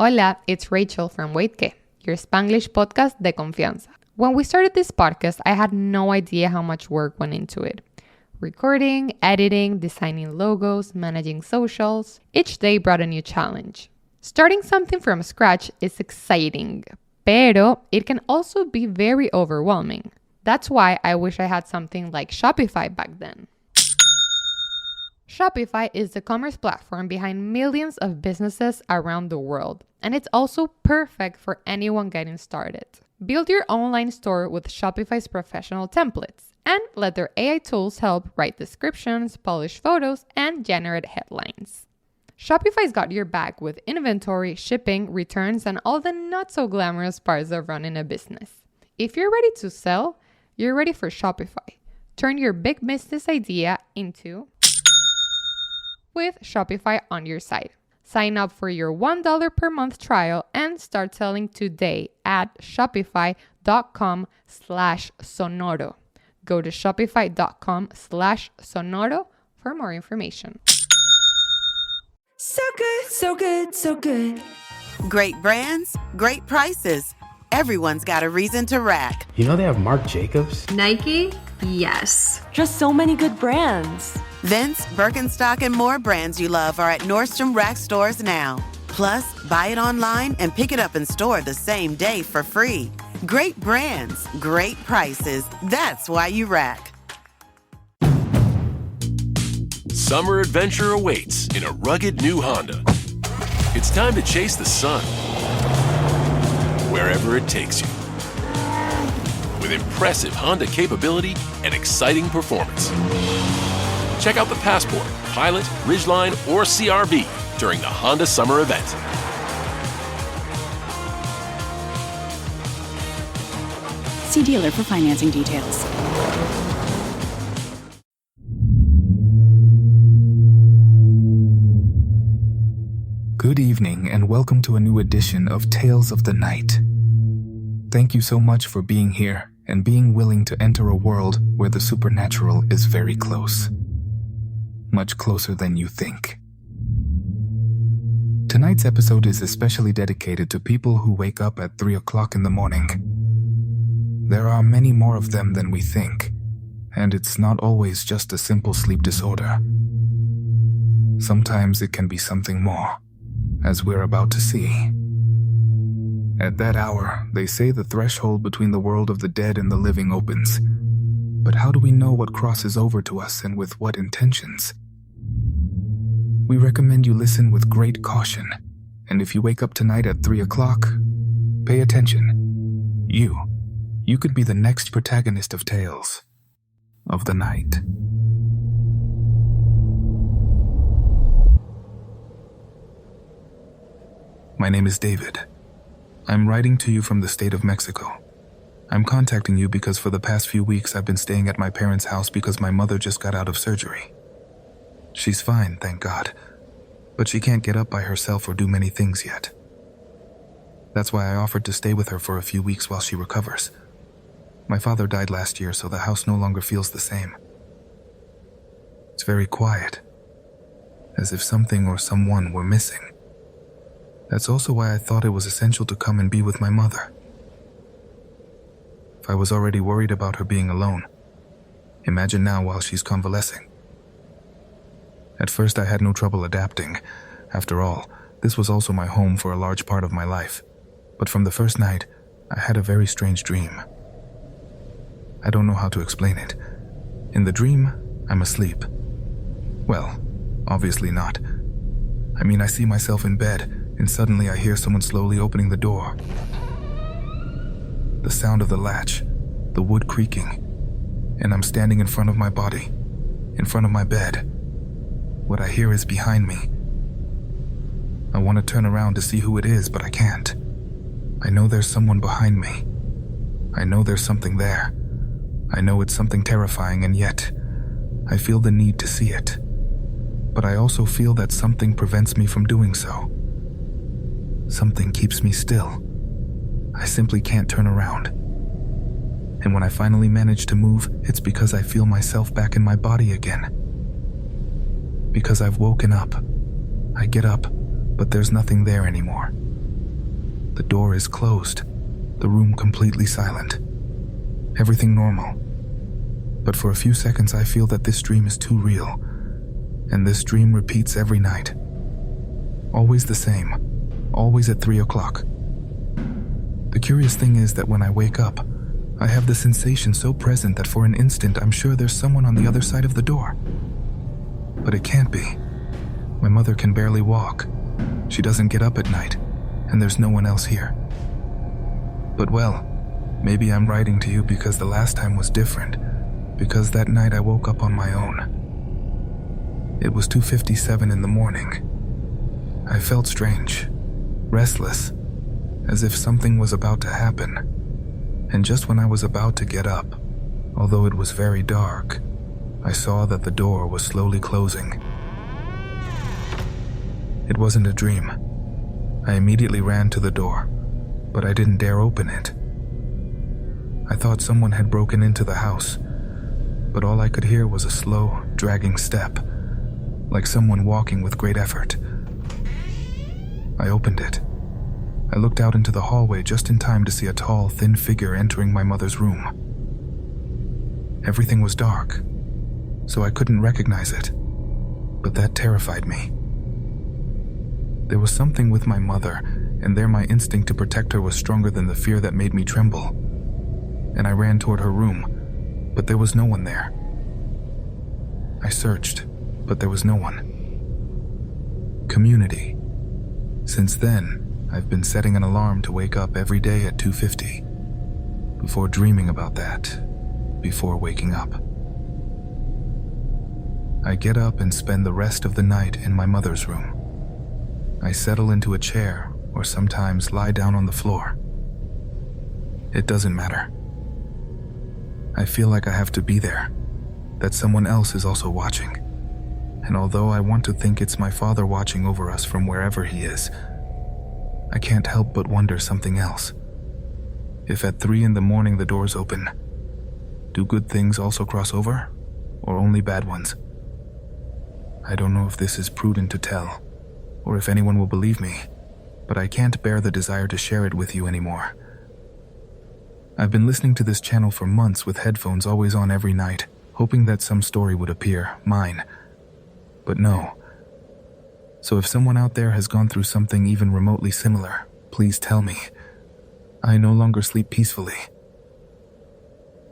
Hola, it's Rachel from Waitke, your Spanglish podcast de confianza. When we started this podcast, I had no idea how much work went into it. Recording, editing, designing logos, managing socials. Each day brought a new challenge. Starting something from scratch is exciting, pero it can also be very overwhelming. That's why I wish I had something like Shopify back then. Shopify is the commerce platform behind millions of businesses around the world, and it's also perfect for anyone getting started. Build your online store with Shopify's professional templates, and let their AI tools help write descriptions, polish photos, and generate headlines. Shopify's got your back with inventory, shipping, returns, and all the not-so-glamorous parts of running a business. If you're ready to sell, you're ready for Shopify. Turn your big business idea into with Shopify on your site. Sign up for your $1 per month trial and start selling today at shopify.com/sonoro. Go to shopify.com/sonoro for more information. So good, so good, so good. Great brands, great prices. Everyone's got a reason to rack. You know they have Marc Jacobs? Nike? Yes. Just so many good brands. Vince, Birkenstock, and more brands you love are at Nordstrom Rack stores now. Plus, buy it online and pick it up in store the same day for free. Great brands, great prices. That's why you rack. Summer adventure awaits in a rugged new Honda. It's time to chase the sun wherever it takes you. With impressive Honda capability and exciting performance. Check out the Passport, Pilot, Ridgeline, or CR-V during the Honda Summer event. See dealer for financing details. Good evening and welcome to a new edition of Tales of the Night. Thank you so much for being here and being willing to enter a world where the supernatural is very close. Much closer than you think. Tonight's episode is especially dedicated to people who wake up at 3 o'clock in the morning. There are many more of them than we think, and it's not always just a simple sleep disorder. Sometimes it can be something more, as we're about to see. At that hour, they say the threshold between the world of the dead and the living opens. But how do we know what crosses over to us and with what intentions? We recommend you listen with great caution, and if you wake up tonight at 3 o'clock, pay attention. You could be the next protagonist of Tales of the Night. My name is David. I'm writing to you from the state of Mexico. I'm contacting you because for the past few weeks I've been staying at my parents' house because my mother just got out of surgery. She's fine, thank God, but she can't get up by herself or do many things yet. That's why I offered to stay with her for a few weeks while she recovers. My father died last year, so the house no longer feels the same. It's very quiet, as if something or someone were missing. That's also why I thought it was essential to come and be with my mother. If I was already worried about her being alone, imagine now while she's convalescing. At first I had no trouble adapting. After all, this was also my home for a large part of my life. But from the first night, I had a very strange dream. I don't know how to explain it. In the dream, I'm asleep. Well, obviously not. I mean, I see myself in bed, and suddenly I hear someone slowly opening the door. The sound of the latch, the wood creaking, and I'm standing in front of my body, in front of my bed. What I hear is behind me. I want to turn around to see who it is, but I can't. I know there's someone behind me. I know there's something there. I know it's something terrifying, and yet I feel the need to see it. But I also feel that something prevents me from doing so. Something keeps me still. I simply can't turn around. And when I finally manage to move, it's because I feel myself back in my body again. Because I've woken up. I get up, but there's nothing there anymore. The door is closed, the room completely silent. Everything normal. But for a few seconds I feel that this dream is too real, and this dream repeats every night. Always the same, always at 3 o'clock. The curious thing is that when I wake up, I have the sensation so present that for an instant I'm sure there's someone on the other side of the door. But it can't be. My mother can barely walk. She doesn't get up at night, and there's no one else here. But well, maybe I'm writing to you because the last time was different, because that night I woke up on my own. It was 2:57 in the morning. I felt strange, restless, as if something was about to happen. And just when I was about to get up, although it was very dark, I saw that the door was slowly closing. It wasn't a dream. I immediately ran to the door, but I didn't dare open it. I thought someone had broken into the house, but all I could hear was a slow, dragging step, like someone walking with great effort. I opened it. I looked out into the hallway just in time to see a tall, thin figure entering my mother's room. Everything was dark, so I couldn't recognize it, but that terrified me. There was something with my mother, and there my instinct to protect her was stronger than the fear that made me tremble. And I ran toward her room, but there was no one there. I searched, but there was no one. Community. Since then, I've been setting an alarm to wake up every day at 2:50, before dreaming about that, before waking up. I get up and spend the rest of the night in my mother's room. I settle into a chair or sometimes lie down on the floor. It doesn't matter. I feel like I have to be there, that someone else is also watching. And although I want to think it's my father watching over us from wherever he is, I can't help but wonder something else. If at 3 in the morning the doors open, do good things also cross over, or only bad ones? I don't know if this is prudent to tell, or if anyone will believe me, but I can't bear the desire to share it with you anymore. I've been listening to this channel for months with headphones always on every night, hoping that some story would appear, mine. But no. So if someone out there has gone through something even remotely similar, please tell me. I no longer sleep peacefully.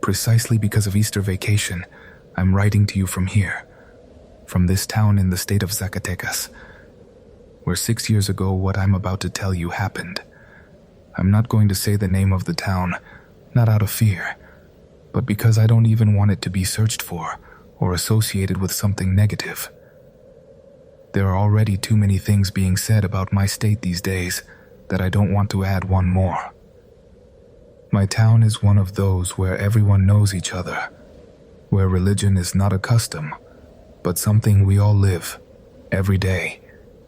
Precisely because of Easter vacation, I'm writing to you from here, from this town in the state of Zacatecas, where 6 years ago what I'm about to tell you happened. I'm not going to say the name of the town, not out of fear, but because I don't even want it to be searched for or associated with something negative. There are already too many things being said about my state these days that I don't want to add one more. My town is one of those where everyone knows each other, where religion is not a custom, but something we all live, every day.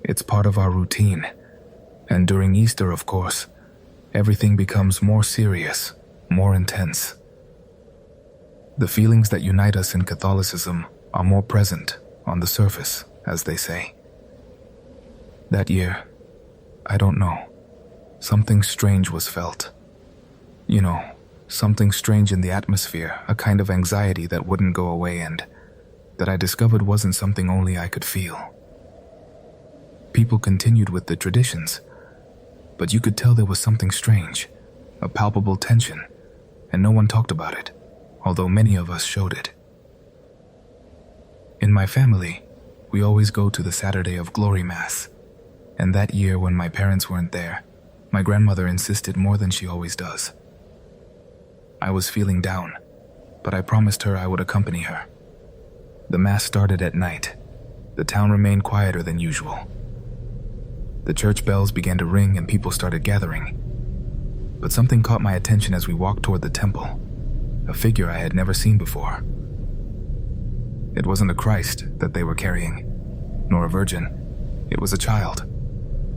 It's part of our routine. And during Easter, of course, everything becomes more serious, more intense. The feelings that unite us in Catholicism are more present, on the surface, as they say. That year, I don't know, something strange was felt. You know, something strange in the atmosphere, a kind of anxiety that wouldn't go away and that I discovered wasn't something only I could feel. People continued with the traditions, but you could tell there was something strange, a palpable tension, and no one talked about it, although many of us showed it. In my family, we always go to the Saturday of Glory Mass, and that year when my parents weren't there, my grandmother insisted more than she always does. I was feeling down, but I promised her I would accompany her. The Mass started at night. The town remained quieter than usual. The church bells began to ring and people started gathering. But something caught my attention as we walked toward the temple, a figure I had never seen before. It wasn't a Christ that they were carrying, nor a virgin. It was a child,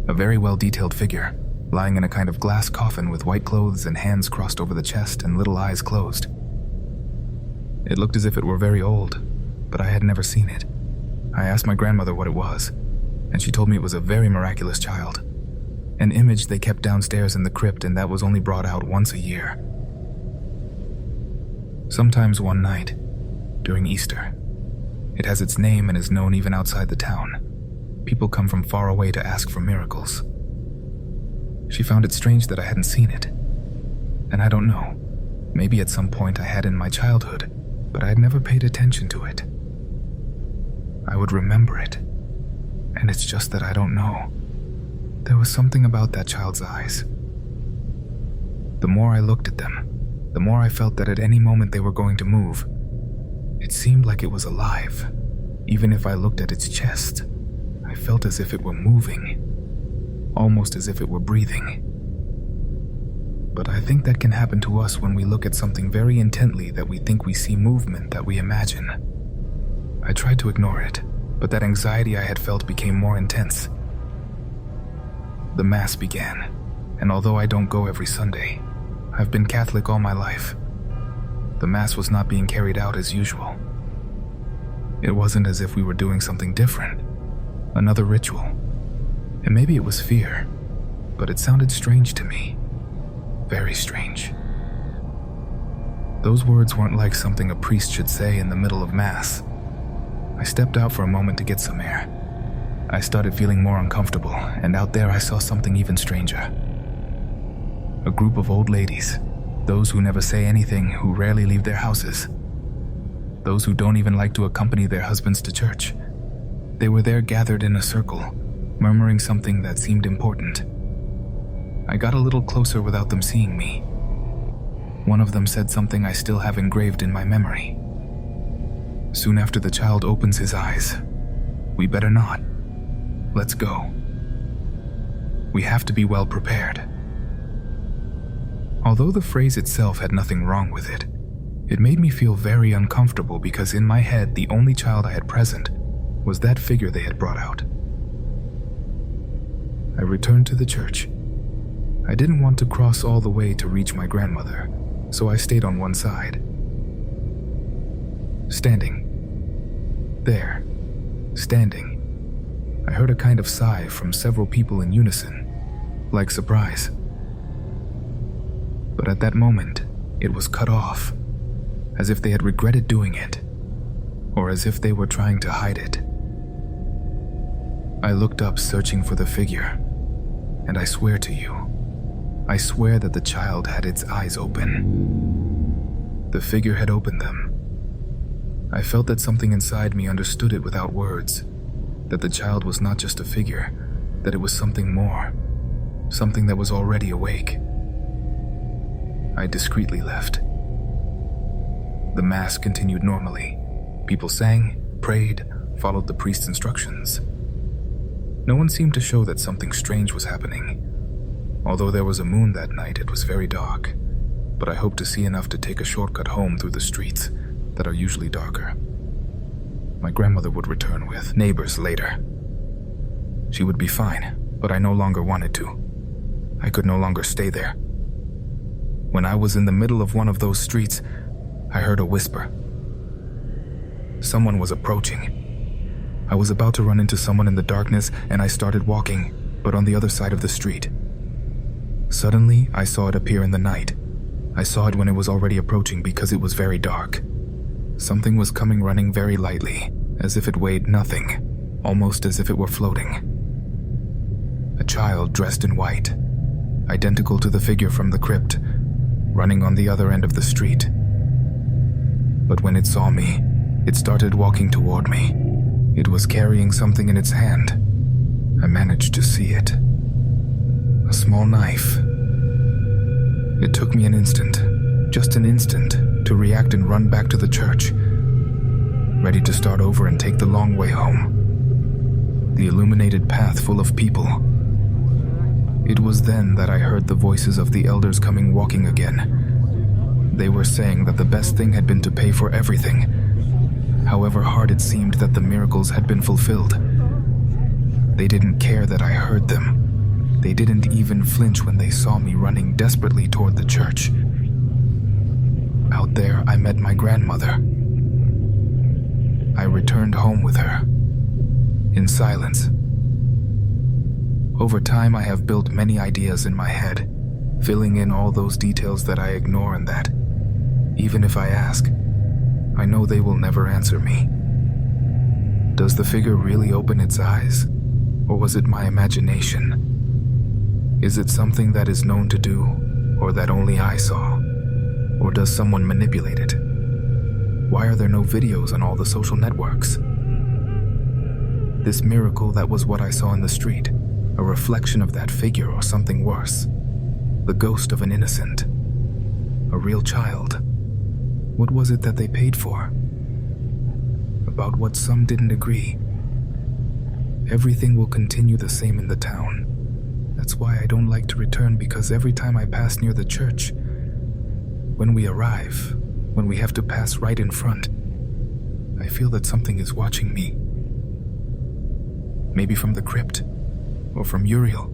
a very well-detailed figure, lying in a kind of glass coffin with white clothes and hands crossed over the chest and little eyes closed. It looked as if it were very old, but I had never seen it. I asked my grandmother what it was, and she told me it was a very miraculous child, an image they kept downstairs in the crypt, and that was only brought out once a year. Sometimes one night, during Easter, it has its name and is known even outside the town. People come from far away to ask for miracles. She found it strange that I hadn't seen it. And I don't know, maybe at some point I had in my childhood, but I had never paid attention to it. I would remember it, and it's just that I don't know. There was something about that child's eyes. The more I looked at them, the more I felt that at any moment they were going to move. It seemed like it was alive. Even if I looked at its chest, I felt as if it were moving, almost as if it were breathing. But I think that can happen to us when we look at something very intently that we think we see movement that we imagine. I tried to ignore it, but that anxiety I had felt became more intense. The Mass began, and although I don't go every Sunday, I've been Catholic all my life. The Mass was not being carried out as usual. It wasn't as if we were doing something different, another ritual. And maybe it was fear, but it sounded strange to me. Very strange. Those words weren't like something a priest should say in the middle of Mass. I stepped out for a moment to get some air. I started feeling more uncomfortable, and out there I saw something even stranger. A group of old ladies, those who never say anything, who rarely leave their houses. Those who don't even like to accompany their husbands to church. They were there gathered in a circle, murmuring something that seemed important. I got a little closer without them seeing me. One of them said something I still have engraved in my memory. Soon after the child opens his eyes, "We better not. Let's go. We have to be well prepared." Although the phrase itself had nothing wrong with it, it made me feel very uncomfortable because in my head the only child I had present was that figure they had brought out. I returned to the church. I didn't want to cross all the way to reach my grandmother, so I stayed on one side. Standing. There. Standing. I heard a kind of sigh from several people in unison, like surprise. But at that moment, it was cut off, as if they had regretted doing it, or as if they were trying to hide it. I looked up searching for the figure, and I swear to you, I swear that the child had its eyes open. The figure had opened them. I felt that something inside me understood it without words, that the child was not just a figure, that it was something more, something that was already awake. I discreetly left. The Mass continued normally. People sang, prayed, followed the priest's instructions. No one seemed to show that something strange was happening. Although there was a moon that night, it was very dark, but I hoped to see enough to take a shortcut home through the streets that are usually darker. My grandmother would return with neighbors later. She would be fine, but I no longer wanted to. I could no longer stay there. When I was in the middle of one of those streets, I heard a whisper. Someone was approaching. I was about to run into someone in the darkness, and I started walking, but on the other side of the street. Suddenly, I saw it appear in the night. I saw it when it was already approaching because it was very dark. Something was coming running very lightly, as if it weighed nothing, almost as if it were floating. A child dressed in white, identical to the figure from the crypt, running on the other end of the street. But when it saw me, it started walking toward me. It was carrying something in its hand. I managed to see it. A small knife. It took me an instant, just an instant, to react and run back to the church, ready to start over and take the long way home. The illuminated path full of people. It was then that I heard the voices of the elders coming walking again. They were saying that the best thing had been to pay for everything, however hard it seemed that the miracles had been fulfilled. They didn't care that I heard them. They didn't even flinch when they saw me running desperately toward the church. Out there, I met my grandmother. I returned home with her, in silence. Over time, I have built many ideas in my head, filling in all those details that I ignore and that, even if I ask, I know they will never answer me. Does the figure really open its eyes? Or was it my imagination? Is it something that is known to do, or that only I saw? Or does someone manipulate it? Why are there no videos on all the social networks? This miracle that was what I saw in the street, a reflection of that figure or something worse. The ghost of an innocent. A real child. What was it that they paid for? About what some didn't agree. Everything will continue the same in the town. That's why I don't like to return, because every time I pass near the church, when we arrive, when we have to pass right in front, I feel that something is watching me. Maybe from the crypt, or from Uriel,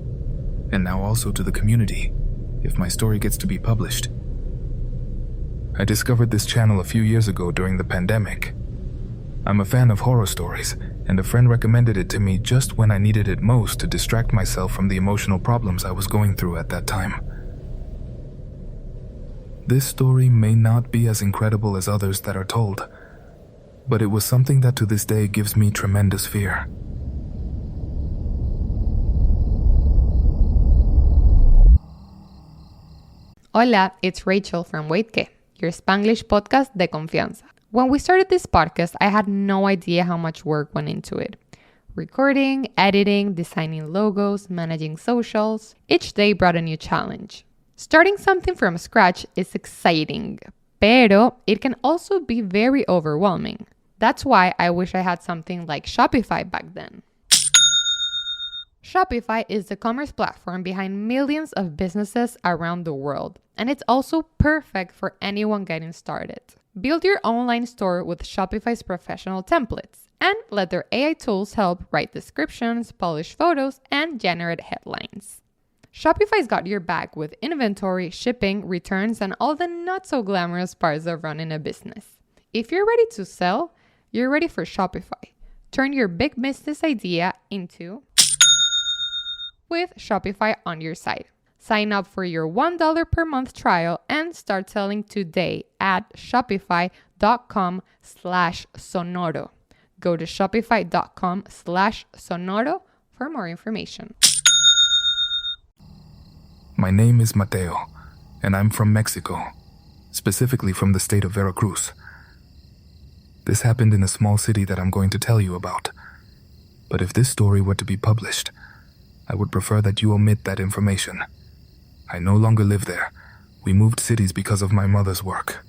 and now also to the community, if my story gets to be published. I discovered this channel a few years ago during the pandemic. I'm a fan of horror stories, and a friend recommended it to me just when I needed it most to distract myself from the emotional problems I was going through at that time. This story may not be as incredible as others that are told, but it was something that to this day gives me tremendous fear. Hola, it's Rachel from Wait Que, your Spanglish podcast de confianza. When we started this podcast, I had no idea how much work went into it. Recording, editing, designing logos, managing socials. Each day brought a new challenge. Starting something from scratch is exciting, pero it can also be very overwhelming. That's why I wish I had something like Shopify back then. Shopify is the commerce platform behind millions of businesses around the world, and it's also perfect for anyone getting started. Build your online store with Shopify's professional templates, and let their AI tools help write descriptions, polish photos, and generate headlines. Shopify's got your back with inventory, shipping, returns, and all the not-so-glamorous parts of running a business. If you're ready to sell, you're ready for Shopify. Turn your big business idea into with Shopify on your site. Sign up for your $1 per month trial and start selling today at shopify.com/sonoro. Go to shopify.com/sonoro for more information. My name is Mateo, and I'm from Mexico, specifically from the state of Veracruz. This happened in a small city that I'm going to tell you about. But if this story were to be published, I would prefer that you omit that information. I no longer live there. We moved cities because of my mother's work.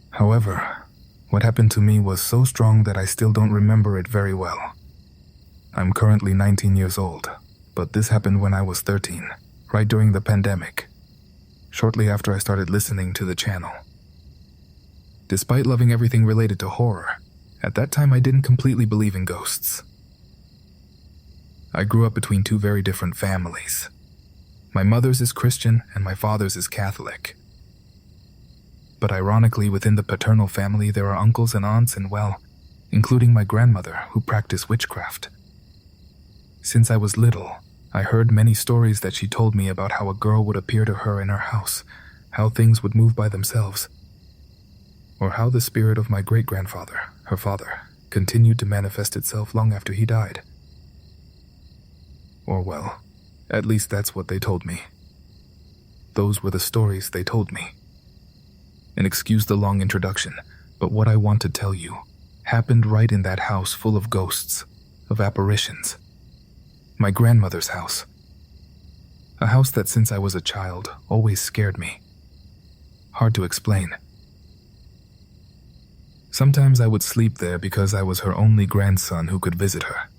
However, what happened to me was so strong that I still don't remember it very well. I'm currently 19 years old, but this happened when I was 13, right during the pandemic, shortly after I started listening to the channel. Despite loving everything related to horror, at that time I didn't completely believe in ghosts. I grew up between two very different families. My mother's is Christian and my father's is Catholic. But ironically, within the paternal family, there are uncles and aunts and, well, including my grandmother, who practice witchcraft. Since I was little, I heard many stories that she told me about how a girl would appear to her in her house, how things would move by themselves, or how the spirit of my great-grandfather, her father, continued to manifest itself long after he died. Or, well, at least that's what they told me. Those were the stories they told me. And excuse the long introduction, but what I want to tell you happened right in that house full of ghosts, of apparitions. My grandmother's house. A house that since I was a child always scared me. Hard to explain. Sometimes I would sleep there because I was her only grandson who could visit her.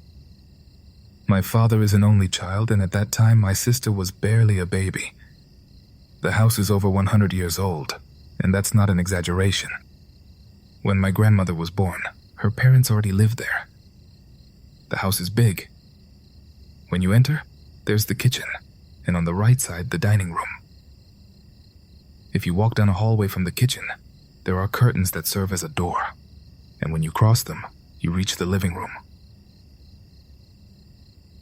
My father is an only child, and at that time my sister was barely a baby. The house is over 100 years old, and that's not an exaggeration. When my grandmother was born, her parents already lived there. The house is big. When you enter, there's the kitchen, and on the right side, the dining room. If you walk down a hallway from the kitchen, there are curtains that serve as a door, and when you cross them, you reach the living room.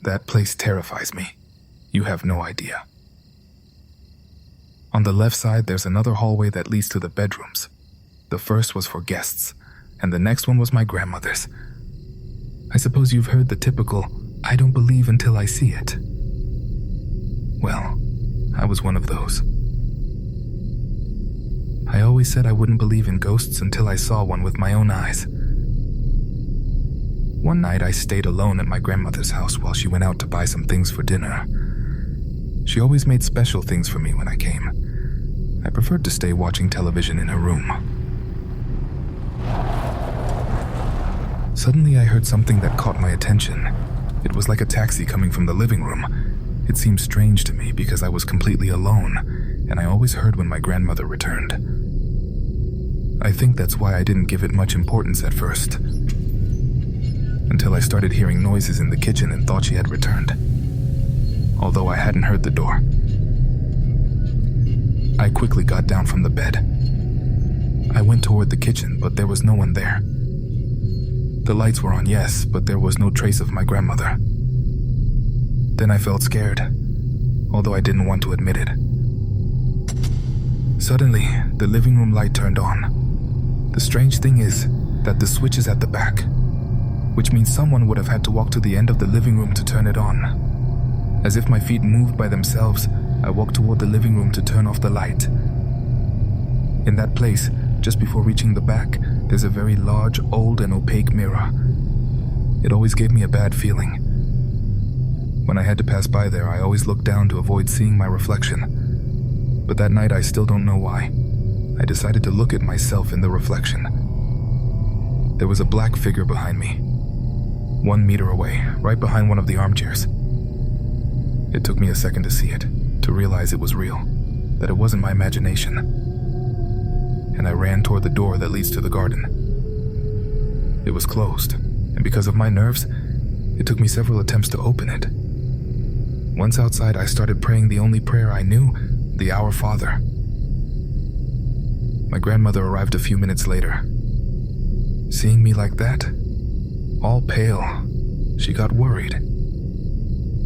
That place terrifies me. You have no idea. On the left side, there's another hallway that leads to the bedrooms. The first was for guests, and the next one was my grandmother's. I suppose you've heard the typical, "I don't believe until I see it." Well, I was one of those. I always said I wouldn't believe in ghosts until I saw one with my own eyes. One night I stayed alone at my grandmother's house while she went out to buy some things for dinner. She always made special things for me when I came. I preferred to stay watching television in her room. Suddenly I heard something that caught my attention. It was like a taxi coming from the living room. It seemed strange to me because I was completely alone, and I always heard when my grandmother returned. I think that's why I didn't give it much importance at first, until I started hearing noises in the kitchen and thought she had returned, although I hadn't heard the door. I quickly got down from the bed. I went toward the kitchen, but there was no one there. The lights were on, yes, but there was no trace of my grandmother. Then I felt scared, although I didn't want to admit it. Suddenly, the living room light turned on. The strange thing is that the switch is at the back, which means someone would have had to walk to the end of the living room to turn it on. As if my feet moved by themselves, I walked toward the living room to turn off the light. In that place, just before reaching the back, there's a very large, old, and opaque mirror. It always gave me a bad feeling. When I had to pass by there, I always looked down to avoid seeing my reflection. But that night, I still don't know why. I decided to look at myself in the reflection. There was a black figure behind me, 1 meter away, right behind one of the armchairs. It took me a second to see it, to realize it was real, that it wasn't my imagination. And I ran toward the door that leads to the garden. It was closed, and because of my nerves, it took me several attempts to open it. Once outside, I started praying the only prayer I knew, the Our Father. My grandmother arrived a few minutes later. Seeing me like that, all pale, she got worried.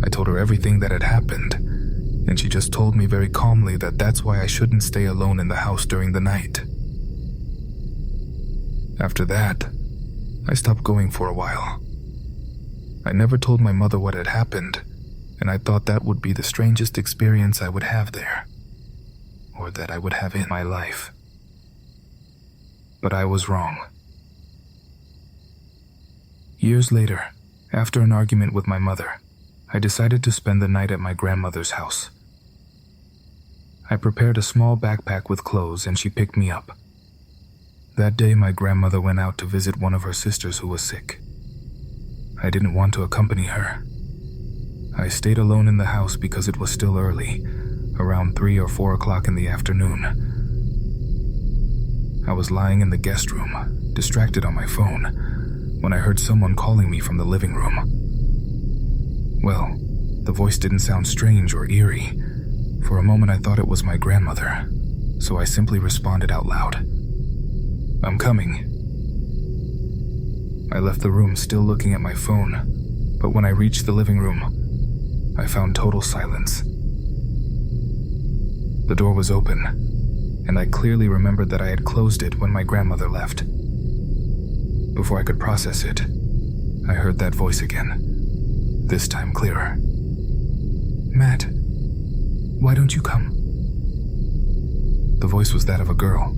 I told her everything that had happened, and she just told me very calmly that that's why I shouldn't stay alone in the house during the night. After that, I stopped going for a while. I never told my mother what had happened, and I thought that would be the strangest experience I would have there, or that I would have in my life. But I was wrong. Years later, after an argument with my mother, I decided to spend the night at my grandmother's house. I prepared a small backpack with clothes and she picked me up. That day, my grandmother went out to visit one of her sisters who was sick. I didn't want to accompany her. I stayed alone in the house because it was still early, around 3 or 4 o'clock in the afternoon. I was lying in the guest room, distracted on my phone, when I heard someone calling me from the living room. Well, the voice didn't sound strange or eerie. For a moment I thought it was my grandmother, so I simply responded out loud. "I'm coming." I left the room still looking at my phone, but when I reached the living room, I found total silence. The door was open, and I clearly remembered that I had closed it when my grandmother left. Before I could process it, I heard that voice again, this time clearer. "Matt, why don't you come?" The voice was that of a girl,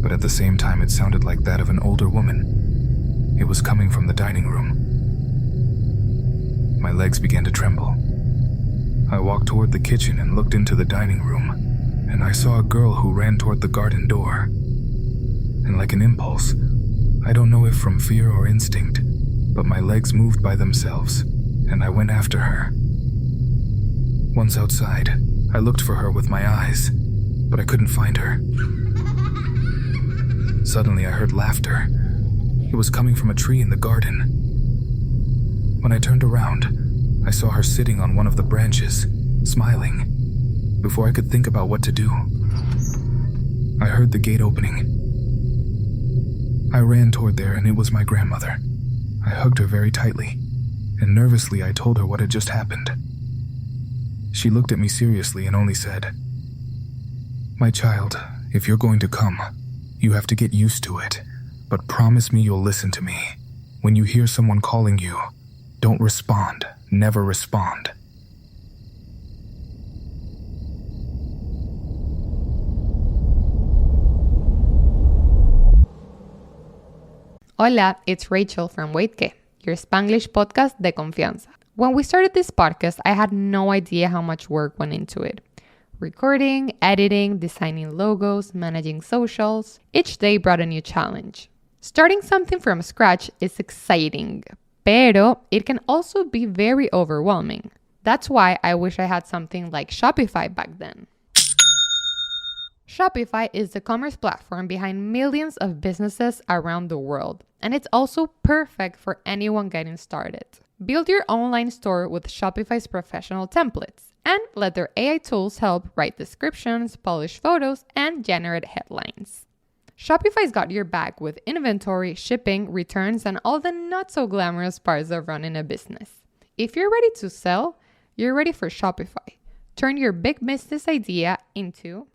but at the same time it sounded like that of an older woman. It was coming from the dining room. My legs began to tremble. I walked toward the kitchen and looked into the dining room, and I saw a girl who ran toward the garden door. And like an impulse, I don't know if from fear or instinct, but my legs moved by themselves, and I went after her. Once outside, I looked for her with my eyes, but I couldn't find her. Suddenly I heard laughter. It was coming from a tree in the garden. When I turned around, I saw her sitting on one of the branches, smiling. Before I could think about what to do, I heard the gate opening. I ran toward there, and it was my grandmother. I hugged her very tightly, and nervously I told her what had just happened. She looked at me seriously and only said, "My child, if you're going to come, you have to get used to it, but promise me you'll listen to me. When you hear someone calling you, don't respond, never respond." Hola, it's Rachel from Wait Que, your Spanglish podcast de confianza. When we started this podcast, I had no idea how much work went into it. Recording, editing, designing logos, managing socials. Each day brought a new challenge. Starting something from scratch is exciting, pero it can also be very overwhelming. That's why I wish I had something like Shopify back then. Shopify is the commerce platform behind millions of businesses around the world, and it's also perfect for anyone getting started. Build your online store with Shopify's professional templates, and let their AI tools help write descriptions, polish photos, and generate headlines. Shopify's got your back with inventory, shipping, returns, and all the not-so-glamorous parts of running a business. If you're ready to sell, you're ready for Shopify. Turn your big business idea into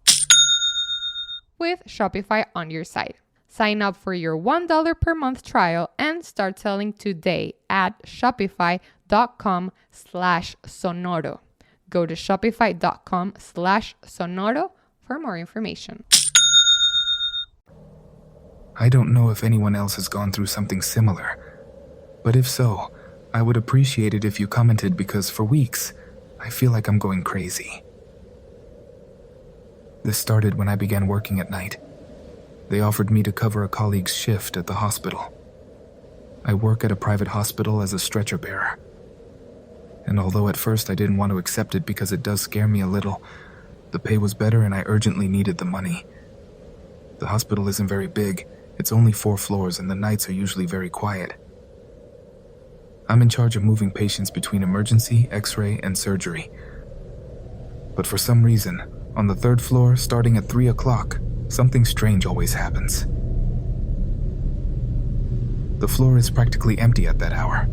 with Shopify on your site. Sign up for your $1 per month trial and start selling today at shopify.com/sonoro. Go to shopify.com/sonoro for more information. I don't know if anyone else has gone through something similar, but if so, I would appreciate it if you commented because for weeks, I feel like I'm going crazy. This started when I began working at night. They offered me to cover a colleague's shift at the hospital. I work at a private hospital as a stretcher bearer. And although at first I didn't want to accept it because it does scare me a little, the pay was better and I urgently needed the money. The hospital isn't very big. It's only 4 floors and the nights are usually very quiet. I'm in charge of moving patients between emergency, x-ray, and surgery. But for some reason, on the 3rd floor, starting at 3 o'clock, something strange always happens. The floor is practically empty at that hour.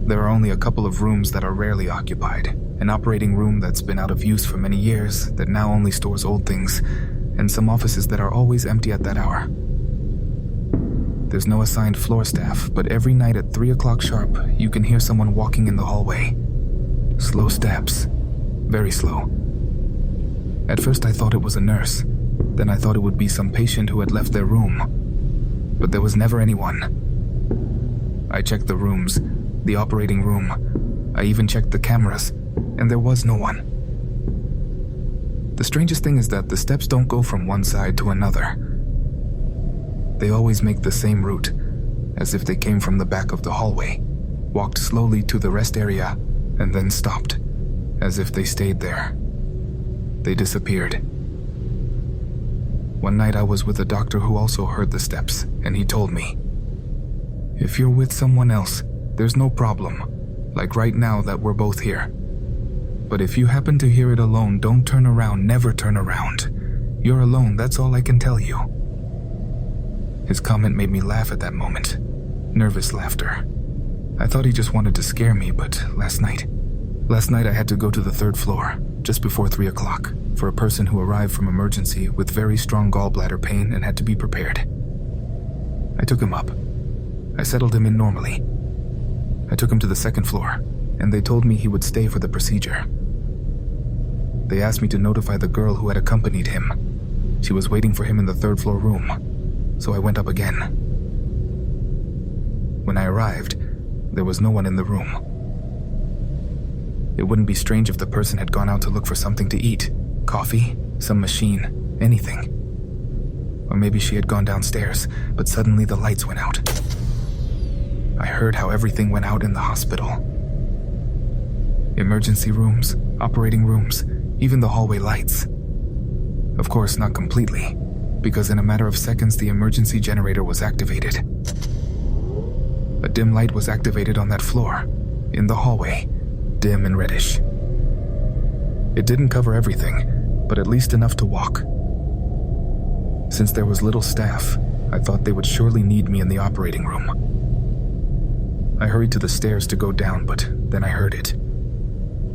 There are only a couple of rooms that are rarely occupied, an operating room that's been out of use for many years that now only stores old things, and some offices that are always empty at that hour. There's no assigned floor staff, but every night at 3 o'clock sharp, you can hear someone walking in the hallway. Slow steps. Very slow. At first I thought it was a nurse. Then I thought it would be some patient who had left their room. But there was never anyone. I checked the rooms, the operating room. I even checked the cameras, and there was no one. The strangest thing is that the steps don't go from one side to another. They always make the same route, as if they came from the back of the hallway, walked slowly to the rest area, and then stopped, as if they stayed there. They disappeared. One night I was with a doctor who also heard the steps, and he told me, "If you're with someone else, there's no problem, like right now that we're both here. But if you happen to hear it alone, don't turn around, never turn around. You're alone, that's all I can tell you." His comment made me laugh at that moment. Nervous laughter. I thought he just wanted to scare me, but last night I had to go to the 3rd floor, just before 3 o'clock, for a person who arrived from emergency with very strong gallbladder pain and had to be prepared. I took him up. I settled him in normally. I took him to the 2nd floor, and they told me he would stay for the procedure. They asked me to notify the girl who had accompanied him. She was waiting for him in the 3rd floor room, so I went up again. When I arrived, there was no one in the room. It wouldn't be strange if the person had gone out to look for something to eat, coffee, some machine, anything. Or maybe she had gone downstairs, but suddenly the lights went out. I heard how everything went out in the hospital. Emergency rooms, operating rooms, even the hallway lights. Of course, not completely, because in a matter of seconds the emergency generator was activated. A dim light was activated on that floor, in the hallway, dim and reddish. It didn't cover everything, but at least enough to walk. Since there was little staff, I thought they would surely need me in the operating room. I hurried to the stairs to go down, but then I heard it.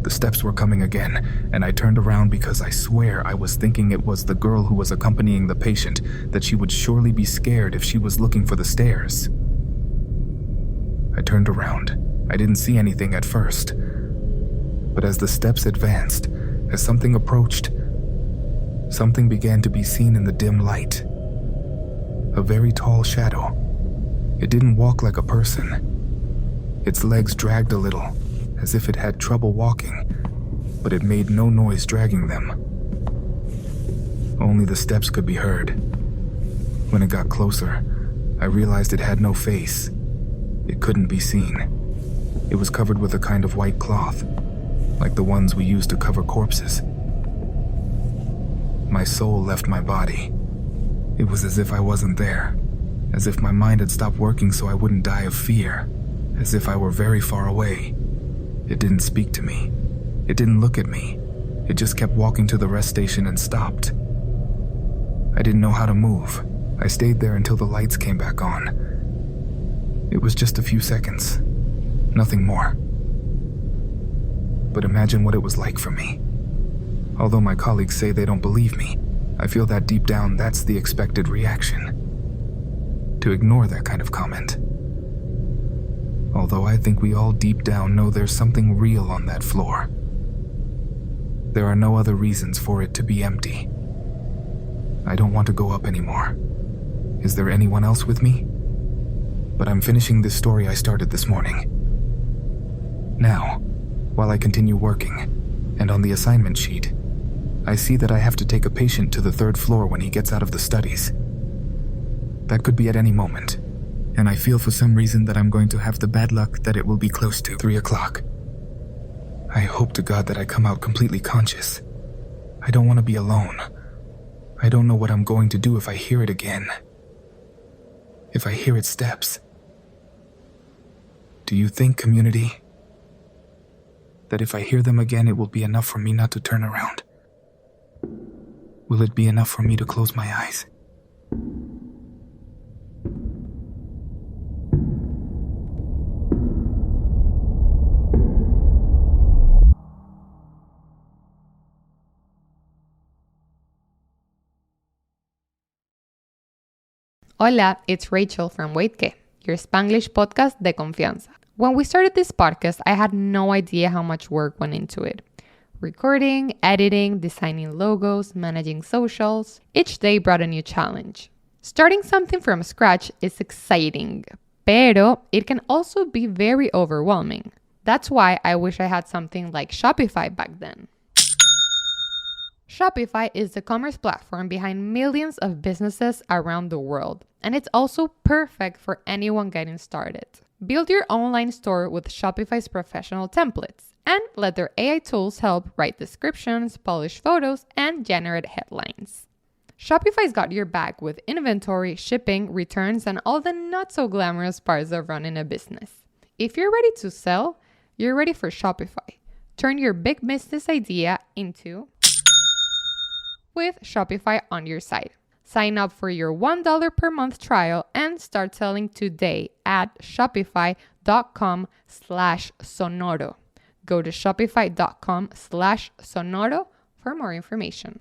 The steps were coming again, and I turned around because I swear I was thinking it was the girl who was accompanying the patient, that she would surely be scared if she was looking for the stairs. I turned around. I didn't see anything at first. But as the steps advanced, as something approached, something began to be seen in the dim light. A very tall shadow. It didn't walk like a person. Its legs dragged a little, as if it had trouble walking, but it made no noise dragging them. Only the steps could be heard. When it got closer, I realized it had no face. It couldn't be seen. It was covered with a kind of white cloth, like the ones we use to cover corpses. My soul left my body. It was as if I wasn't there, as if my mind had stopped working so I wouldn't die of fear, as if I were very far away. It didn't speak to me. It didn't look at me. It just kept walking to the rest station and stopped. I didn't know how to move. I stayed there until the lights came back on. It was just a few seconds, nothing more. But imagine what it was like for me. Although my colleagues say they don't believe me, I feel that deep down that's the expected reaction. To ignore that kind of comment. Although I think we all deep down know there's something real on that floor. There are no other reasons for it to be empty. I don't want to go up anymore. Is there anyone else with me? But I'm finishing this story I started this morning. Now, while I continue working, and on the assignment sheet, I see that I have to take a patient to the 3rd floor when he gets out of the studies. That could be at any moment, and I feel for some reason that I'm going to have the bad luck that it will be close to 3 o'clock. I hope to God that I come out completely conscious. I don't want to be alone. I don't know what I'm going to do if I hear it again. If I hear its steps. Do you think, community, that if I hear them again it will be enough for me not to turn around? Will it be enough for me to close my eyes? Hola, it's Rachel from Wait Que, your Spanglish podcast de confianza. When we started this podcast, I had no idea how much work went into it. Recording, editing, designing logos, managing socials. Each day brought a new challenge. Starting something from scratch is exciting, pero it can also be very overwhelming. That's why I wish I had something like Shopify back then. Shopify is the commerce platform behind millions of businesses around the world, and it's also perfect for anyone getting started. Build your online store with Shopify's professional templates, and let their AI tools help write descriptions, polish photos, and generate headlines. Shopify's got your back with inventory, shipping, returns, and all the not-so-glamorous parts of running a business. If you're ready to sell, you're ready for Shopify. Turn your big business idea into with Shopify on your site. Sign up for your $1 per month trial and start selling today at shopify.com/sonoro. Go to shopify.com/sonoro for more information.